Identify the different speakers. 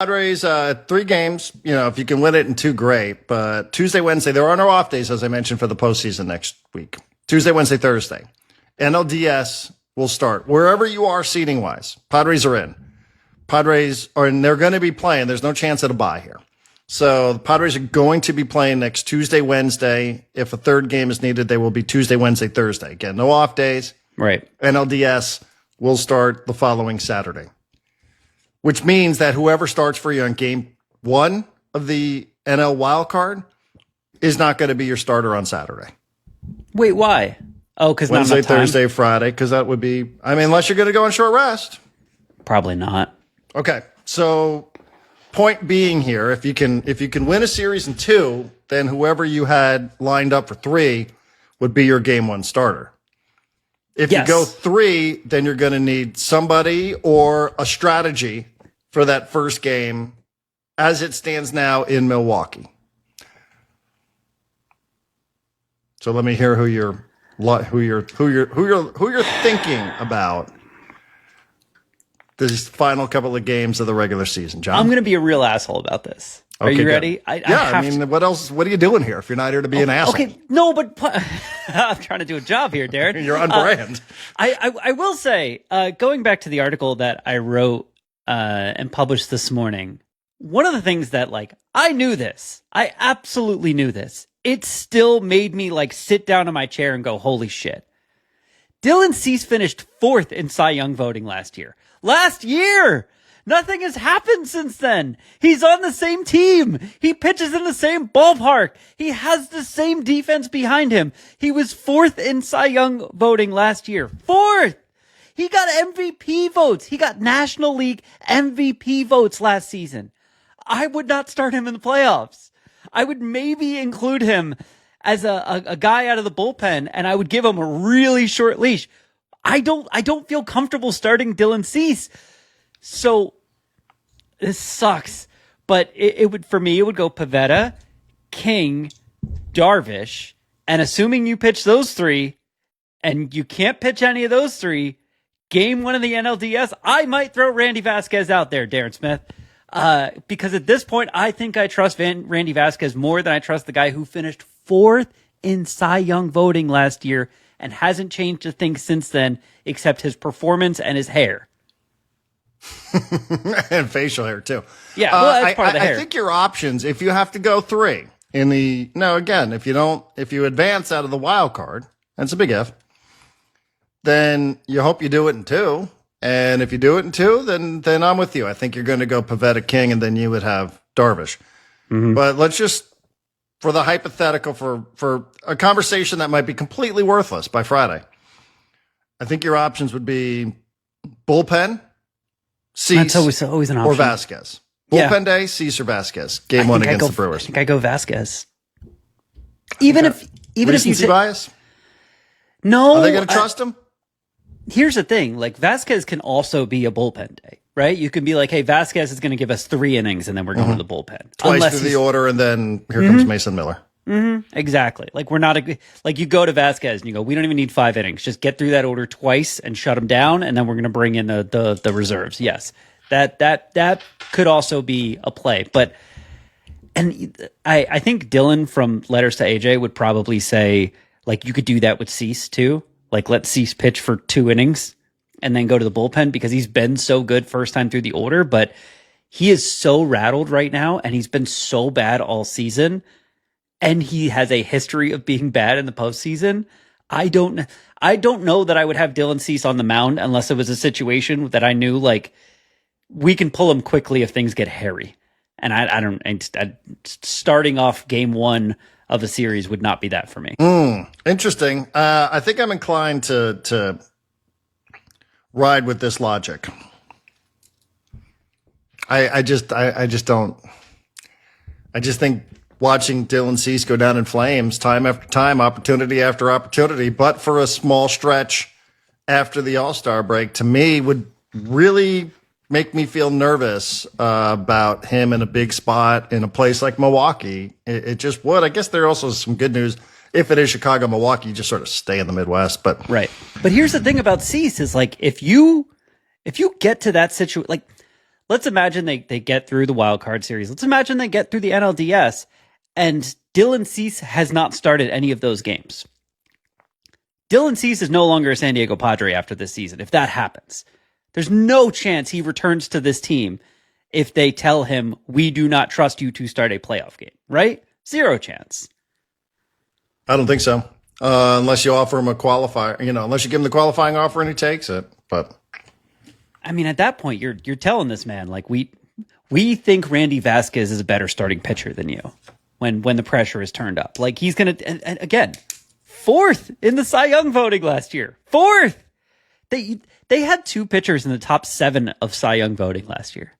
Speaker 1: Padres, 3 games. If you can win it in 2, great. But Tuesday, Wednesday, there are no off days, as I mentioned, for the postseason next week. Tuesday, Wednesday, Thursday. NLDS will start wherever you are seating wise. Padres are in. And they're going to be playing. There's no chance at a bye here. So the Padres are going to be playing next Tuesday, Wednesday. If a third game is needed, they will be Tuesday, Wednesday, Thursday. Again, no off days.
Speaker 2: Right.
Speaker 1: NLDS will start the following Saturday, which means that whoever starts for you on game 1 of the NL wild card is not going to be your starter on Saturday.
Speaker 2: Wait, why? Oh, because
Speaker 1: Wednesday, Thursday, Friday, because that would be, unless you're going to go on short rest.
Speaker 2: Probably not.
Speaker 1: Okay, so point being here, if you can win a series in 2, then whoever you had lined up for 3 would be your game 1 starter. If you go 3, then you're going to need somebody or a strategy for that first game as it stands now in Milwaukee. So let me hear who you're thinking about these final couple of games of the regular season, John.
Speaker 2: I'm going to be a real asshole about this. Are you ready?
Speaker 1: What else? What are you doing here if you're not here to be an asshole?
Speaker 2: Okay, no, but I'm trying to do a job here, Darren.
Speaker 1: You're on brand.
Speaker 2: I will say, going back to the article that I wrote and published this morning, one of the things that, I knew this. I absolutely knew this. It still made me, sit down in my chair and go, holy shit. Dylan Cease finished 4th in Cy Young voting last year. Last year! Nothing has happened since then. He's on the same team. He pitches in the same ballpark. He has the same defense behind him. He was 4th in Cy Young voting last year. 4th! He got MVP votes. He got National League MVP votes last season. I would not start him in the playoffs. I would maybe include him as a guy out of the bullpen, and I would give him a really short leash. I don't feel comfortable starting Dylan Cease. So this sucks, but it would, for me, it would go Pivetta, King, Darvish, and assuming you pitch those 3 and you can't pitch any of those 3, game 1 of the NLDS, I might throw Randy Vasquez out there, Darren Smith. Because at this point, I think I trust Randy Vasquez more than I trust the guy who finished 4th in Cy Young voting last year and hasn't changed a thing since then, except his performance and his hair.
Speaker 1: And facial hair too.
Speaker 2: Yeah, well, that's part of the hair.
Speaker 1: I think your options, if you have to go 3 if you advance out of the wild card, that's a big if, then you hope you do it in 2. And if you do it in 2, then I'm with you. I think you're going to go Pivetta, King, and then you would have Darvish. Mm-hmm. But let's just, for the hypothetical, for a conversation that might be completely worthless by Friday, I think your options would be bullpen, Cease,
Speaker 2: that's always an option.
Speaker 1: Or Vasquez. Bullpen day, Cease or Vasquez. Game 1 against the Brewers.
Speaker 2: I think I go Vasquez. Even if you
Speaker 1: bias?
Speaker 2: No.
Speaker 1: Are they going to trust him?
Speaker 2: Here's the thing. Vasquez can also be a bullpen day, right? You can be like, hey, Vasquez is going to give us 3 innings and then we're going to the bullpen.
Speaker 1: Twice through the order and then here comes Mason Miller.
Speaker 2: Mm-hmm. Exactly. We're not you go to Vasquez and you go, we don't even need 5 innings. Just get through that order twice and shut him down, and then we're going to bring in the reserves. Yes, that could also be a play. But I think Dylan from Letters to AJ would probably say you could do that with Cease too. Let Cease pitch for 2 innings and then go to the bullpen because he's been so good first time through the order, but he is so rattled right now and he's been so bad all season. And he has a history of being bad in the postseason. I don't know that I would have Dylan Cease on the mound unless it was a situation that I knew we can pull him quickly if things get hairy. And I starting off game 1 of a series would not be that for me.
Speaker 1: Interesting. I think I'm inclined to ride with this logic. I just think watching Dylan Cease go down in flames time after time, opportunity after opportunity, but for a small stretch after the All-Star break, to me would really make me feel nervous about him in a big spot in a place like Milwaukee. It just would. I guess there also is some good news. If it is Chicago, Milwaukee, you just sort of stay in the Midwest. But
Speaker 2: right. But here's the thing about Cease is if you get to that situation, let's imagine they get through the wild card series. Let's imagine they get through the NLDS, and Dylan Cease has not started any of those games. Dylan Cease is no longer a San Diego Padre after this season. If that happens, there's no chance he returns to this team if they tell him, we do not trust you to start a playoff game, right? Zero chance.
Speaker 1: I don't think so. Unless you offer him a qualifier, unless you give him the qualifying offer and he takes it. But
Speaker 2: I mean, at that point, you're telling this man, like, we think Randy Vasquez is a better starting pitcher than you when the pressure is turned up. Like, he's going to, and again, 4th in the Cy Young voting last year. 4th. They had 2 pitchers in the top 7 of Cy Young voting last year.